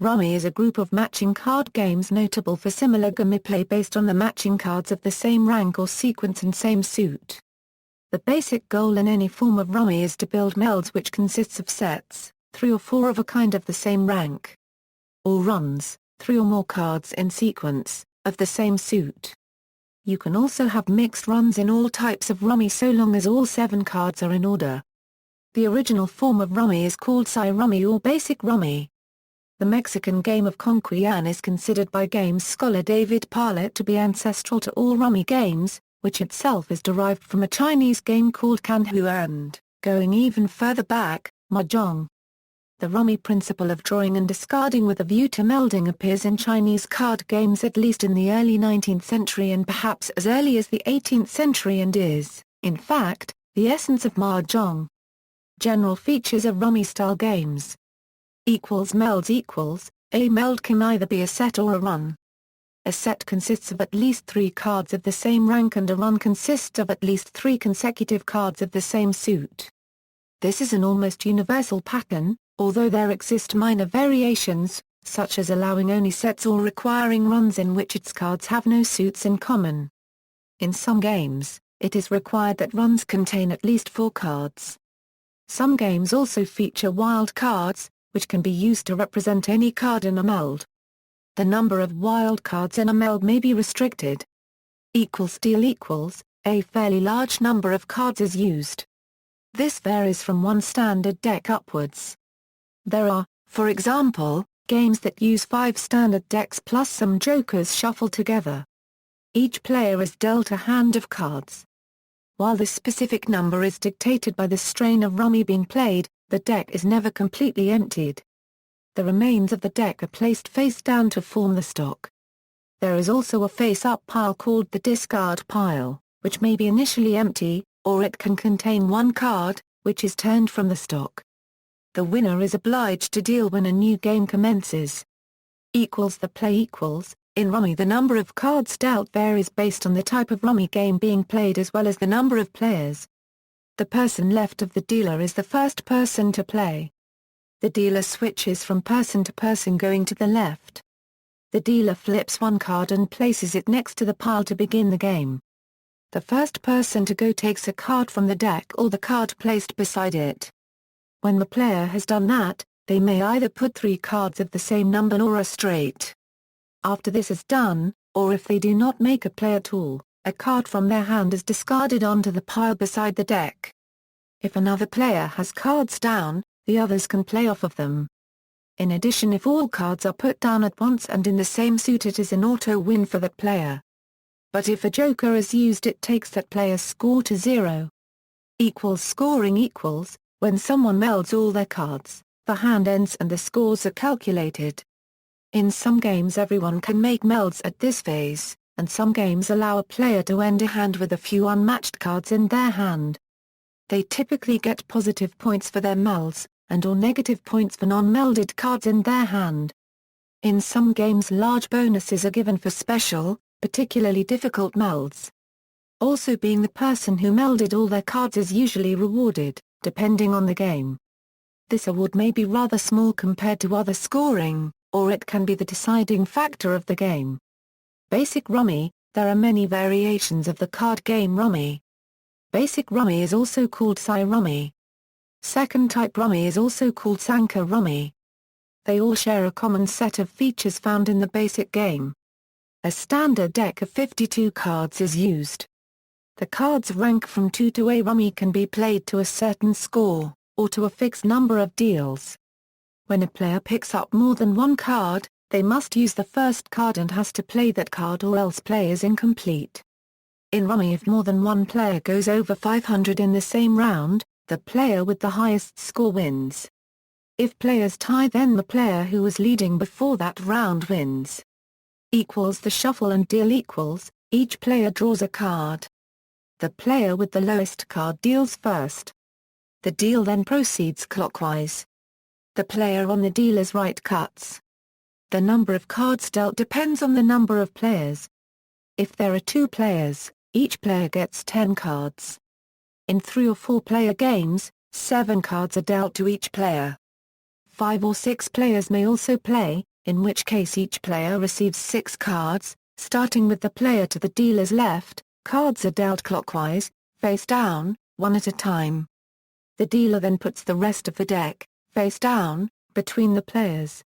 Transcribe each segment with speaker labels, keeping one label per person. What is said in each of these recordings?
Speaker 1: Rummy is a group of matching card games notable for similar gameplay based on the matching cards of the same rank or sequence and same suit. The basic goal in any form of Rummy is to build melds, which consists of sets, 3 or 4 of a kind of the same rank. Or runs, 3 or more cards in sequence, of the same suit. You can also have mixed runs in all types of Rummy so long as all 7 cards are in order. The original form of Rummy is called Psi Rummy or Basic Rummy. The Mexican game of Conquian is considered by games scholar David Parlett to be ancestral to all Rummy games, which itself is derived from a Chinese game called Khanhoo and, going even further back, Mahjong. The Rummy principle of drawing and discarding with a view to melding appears in Chinese card games at least in the early 19th century and perhaps as early as the 18th century and is, in fact, the essence of Mahjong. General features of Rummy-style games. Melds. A meld can either be a set or a run. A set consists of at least 3 cards of the same rank and a run consists of at least 3 consecutive cards of the same suit. This is an almost universal pattern, although there exist minor variations, such as allowing only sets or requiring runs in which its cards have no suits in common. In some games, it is required that runs contain at least 4 cards. Some games also feature wild cards, which can be used to represent any card in a meld. The number of wild cards in a meld may be restricted. Deal. A fairly large number of cards is used. This varies from one standard deck upwards. There are, for example, games that use 5 standard decks plus some jokers shuffled together. Each player is dealt a hand of cards. While this specific number is dictated by the strain of Rummy being played, the deck is never completely emptied. The remains of the deck are placed face down to form the stock. There is also a face-up pile called the discard pile, which may be initially empty, or it can contain 1 card, which is turned from the stock. The winner is obliged to deal when a new game commences. The play equals. In Rummy the number of cards dealt varies based on the type of Rummy game being played as well as the number of players. The person left of the dealer is the first person to play. The dealer switches from person to person going to the left. The dealer flips 1 card and places it next to the pile to begin the game. The first person to go takes a card from the deck or the card placed beside it. When the player has done that, they may either put 3 cards of the same number or a straight. After this is done, or if they do not make a play at all, a card from their hand is discarded onto the pile beside the deck. If another player has cards down, the others can play off of them. In addition, if all cards are put down at once and in the same suit, it is an auto win for that player. But if a joker is used, it takes that player's score to 0. Scoring. When someone melds all their cards, the hand ends and the scores are calculated. In some games everyone can make melds at this phase, and some games allow a player to end a hand with a few unmatched cards in their hand. They typically get positive points for their melds, and/or negative points for non-melded cards in their hand. In some games large bonuses are given for special, particularly difficult melds. Also, being the person who melded all their cards is usually rewarded, depending on the game. This award may be rather small compared to other scoring, or it can be the deciding factor of the game. Basic Rummy. There are many variations of the card game Rummy. Basic Rummy is also called Psi Rummy. Second type Rummy is also called Sanka Rummy. They all share a common set of features found in the basic game. A standard deck of 52 cards is used. The cards rank from 2 to A. Rummy can be played to a certain score, or to a fixed number of deals. When a player picks up more than 1 card, they must use the first card and has to play that card or else play is incomplete. In Rummy, if more than 1 player goes over 500 in the same round, the player with the highest score wins. If players tie, then the player who was leading before that round wins. The shuffle and deal. Each player draws a card. The player with the lowest card deals first. The deal then proceeds clockwise. The player on the dealer's right cuts. The number of cards dealt depends on the number of players. If there are 2 players, each player gets 10 cards. In 3 or 4 player games, 7 cards are dealt to each player. 5 or 6 players may also play, in which case each player receives 6 cards, starting with the player to the dealer's left. Cards are dealt clockwise, face down, one at a time. The dealer then puts the rest of the deck, face down, between the players.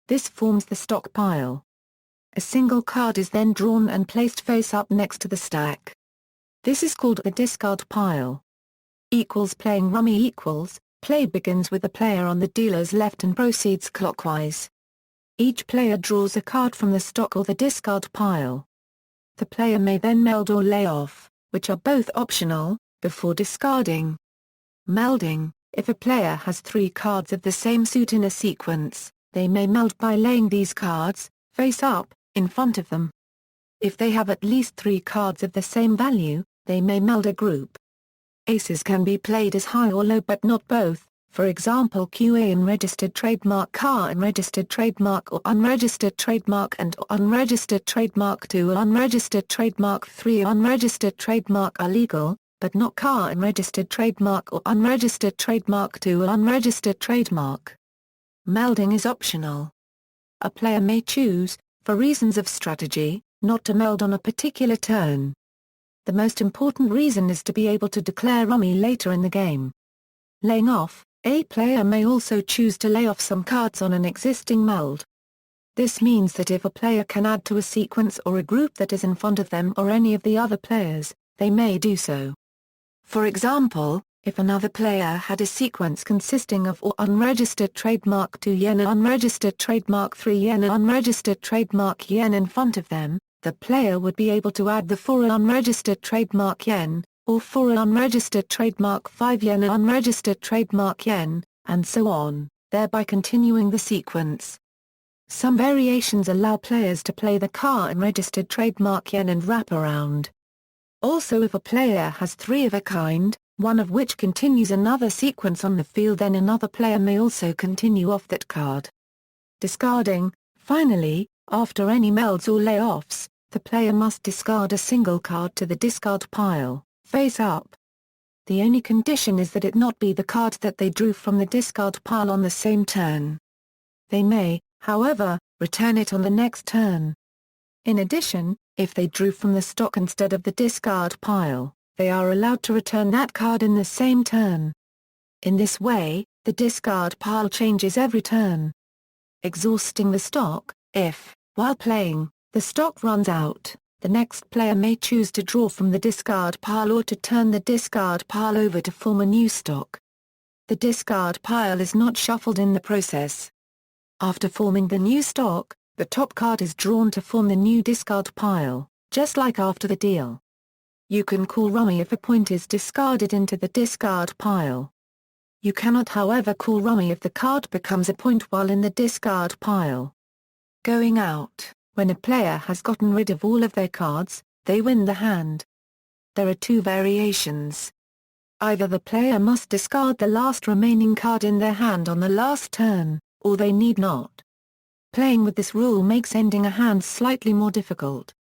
Speaker 1: This forms the stock pile. A single card is then drawn and placed face up next to the stack. This is called the discard pile. Playing rummy equals, play begins with the player on the dealer's left and proceeds clockwise. Each player draws a card from the stock or the discard pile. The player may then meld or lay off, which are both optional, before discarding. Melding: if a player has 3 cards of the same suit in a sequence, they may meld by laying these cards, face up, in front of them. If they have at least 3 cards of the same value, they may meld a group. Aces can be played as high or low but not both, for example QA registered trademark, car registered trademark or unregistered trademark and or unregistered trademark 2 or unregistered trademark 3. Unregistered trademark are legal, but not car registered trademark or unregistered trademark 2 or unregistered trademark. Melding is optional. A player may choose, for reasons of strategy, not to meld on a particular turn. The most important reason is to be able to declare rummy later in the game. Laying off: a player may also choose to lay off some cards on an existing meld. This means that if a player can add to a sequence or a group that is in front of them or any of the other players, they may do so. For example, if another player had a sequence consisting of or unregistered trademark 2 yen and unregistered trademark 3 yen and unregistered trademark yen in front of them, the player would be able to add the 4 unregistered trademark yen, or 4 unregistered trademark 5 yen and unregistered trademark yen, and so on, thereby continuing the sequence. Some variations allow players to play the car unregistered trademark yen and wrap around. Also, if a player has 3 of a kind, one of which continues another sequence on the field, then another player may also continue off that card. Discarding: finally, after any melds or layoffs, the player must discard a single card to the discard pile, face up. The only condition is that it not be the card that they drew from the discard pile on the same turn. They may, however, return it on the next turn. In addition, if they drew from the stock instead of the discard pile, they are allowed to return that card in the same turn. In this way, the discard pile changes every turn. Exhausting the stock: if, while playing, the stock runs out, the next player may choose to draw from the discard pile or to turn the discard pile over to form a new stock. The discard pile is not shuffled in the process. After forming the new stock, the top card is drawn to form the new discard pile, just like after the deal. You can call rummy if a point is discarded into the discard pile. You cannot, however, call rummy if the card becomes a point while in the discard pile. Going out: when a player has gotten rid of all of their cards, they win the hand. There are 2 variations. Either the player must discard the last remaining card in their hand on the last turn, or they need not. Playing with this rule makes ending a hand slightly more difficult.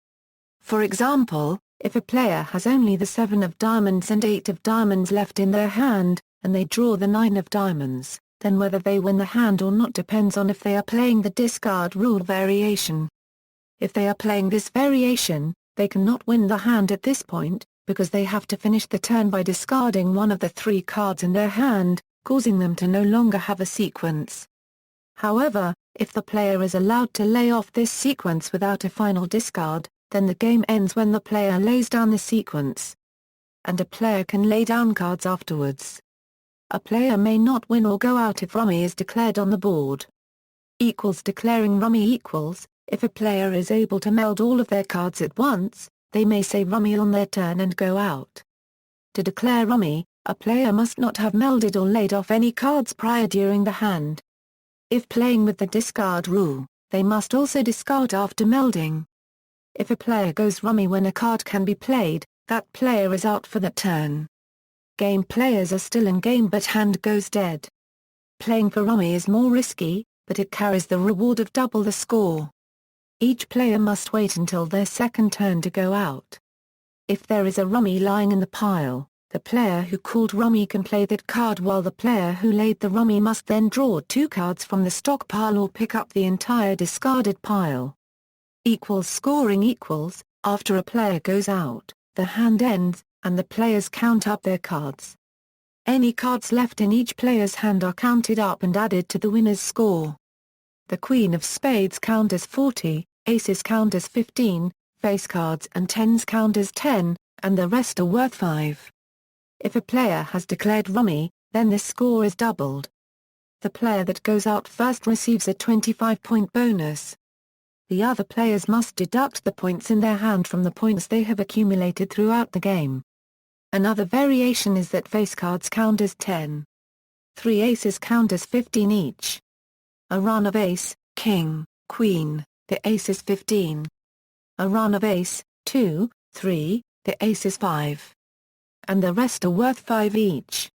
Speaker 1: For example, if a player has only the 7 of diamonds and 8 of diamonds left in their hand, and they draw the 9 of diamonds, then whether they win the hand or not depends on if they are playing the discard rule variation. If they are playing this variation, they cannot win the hand at this point, because they have to finish the turn by discarding one of the 3 cards in their hand, causing them to no longer have a sequence. However, if the player is allowed to lay off this sequence without a final discard, then the game ends when the player lays down the sequence. And a player can lay down cards afterwards. A player may not win or go out if rummy is declared on the board. Declaring rummy equals: if a player is able to meld all of their cards at once, they may say rummy on their turn and go out. To declare rummy, a player must not have melded or laid off any cards prior during the hand. If playing with the discard rule, they must also discard after melding. If a player goes rummy when a card can be played, that player is out for that turn. Game players are still in game but hand goes dead. Playing for rummy is more risky, but it carries the reward of double the score. Each player must wait until their second turn to go out. If there is a rummy lying in the pile, The player who called Rummy can play that card, while the player who laid the Rummy must then draw 2 cards from the stockpile or pick up the entire discarded pile. Scoring equals, after a player goes out, the hand ends, and the players count up their cards. Any cards left in each player's hand are counted up and added to the winner's score. The Queen of Spades count as 40, Aces count as 15, Face cards and Tens count as 10, and the rest are worth 5. If a player has declared Rummy, then this score is doubled. The player that goes out first receives a 25-point bonus. The other players must deduct the points in their hand from the points they have accumulated throughout the game. Another variation is that face cards count as 10. 3 aces count as 15 each. A run of ace, king, queen, the ace is 15. A run of ace, 2, 3, the ace is 5. And the rest are worth 5 each.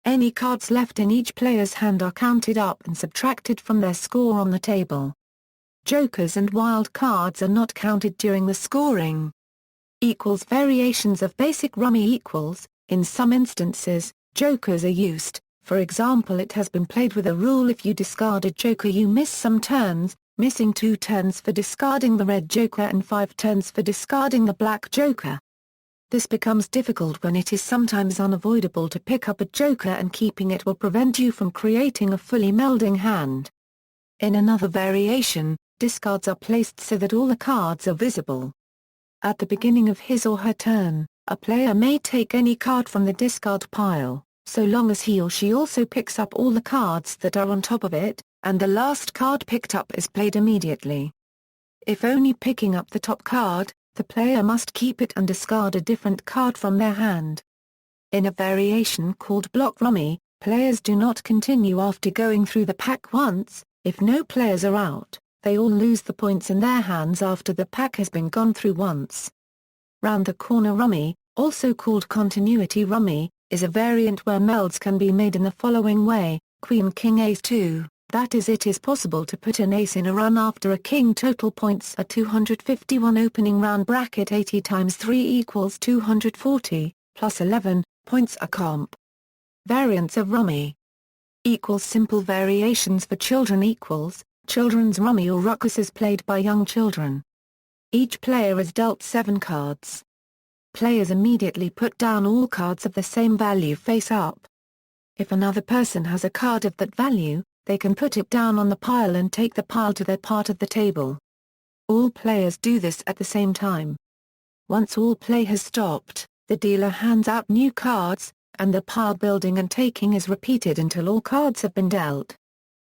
Speaker 1: Any cards left in each player's hand are counted up and subtracted from their score on the table. Jokers and wild cards are not counted during the scoring. Variations of basic Rummy in some instances, jokers are used. For example, it has been played with a rule: if you discard a joker you miss some turns, missing 2 turns for discarding the red joker and 5 turns for discarding the black joker. This becomes difficult when it is sometimes unavoidable to pick up a joker, and keeping it will prevent you from creating a fully melding hand. In another variation, discards are placed so that all the cards are visible. At the beginning of his or her turn, a player may take any card from the discard pile, so long as he or she also picks up all the cards that are on top of it, and the last card picked up is played immediately. If only picking up the top card, the player must keep it and discard a different card from their hand. In a variation called block Rummy, players do not continue after going through the pack once. If no players are out, they all lose the points in their hands after the pack has been gone through once. Round the corner Rummy, also called continuity Rummy, is a variant where melds can be made in the following way: Queen King Ace 2, that is, it is possible to put an ace in a run after a king. Total points are 251. Opening round bracket 80 times 3 equals 240, plus 11, points are comp. Variants of Rummy simple variations for children children's Rummy or ruckus is played by young children. Each player is dealt 7 cards. Players immediately put down all cards of the same value face up. If another person has a card of that value, they can put it down on the pile and take the pile to their part of the table. All players do this at the same time. Once all play has stopped, the dealer hands out new cards, and the pile building and taking is repeated until all cards have been dealt.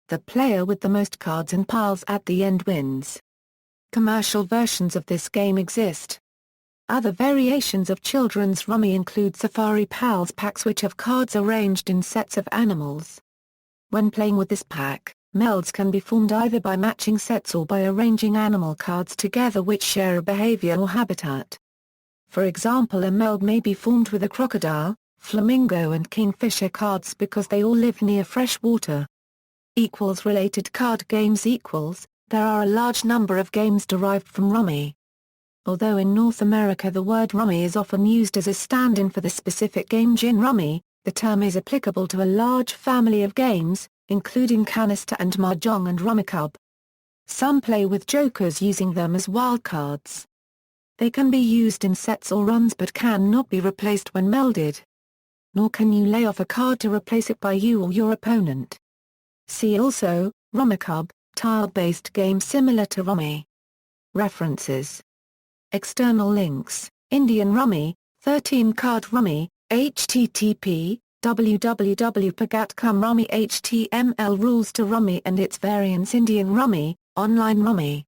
Speaker 1: The player with the most cards and piles at the end wins. Commercial versions of this game exist. Other variations of children's Rummy include Safari Pals packs, which have cards arranged in sets of animals. When playing with this pack, melds can be formed either by matching sets or by arranging animal cards together which share a behavior or habitat. For example, a meld may be formed with a crocodile, flamingo and kingfisher cards because they all live near fresh water. Related card games. There are a large number of games derived from Rummy. Although in North America the word Rummy is often used as a stand-in for the specific game gin Rummy, the term is applicable to a large family of games, including canister and Mahjong and Rummikub. Some play with jokers using them as wildcards. They can be used in sets or runs but can not be replaced when melded. Nor can you lay off a card to replace it by you or your opponent. See also, Rummikub, tile-based game similar to Rummy. References. External links: Indian Rummy, 13-card Rummy, http, www.pagat.com. Rummy HTML rules to Rummy and its variants. Indian Rummy, online Rummy.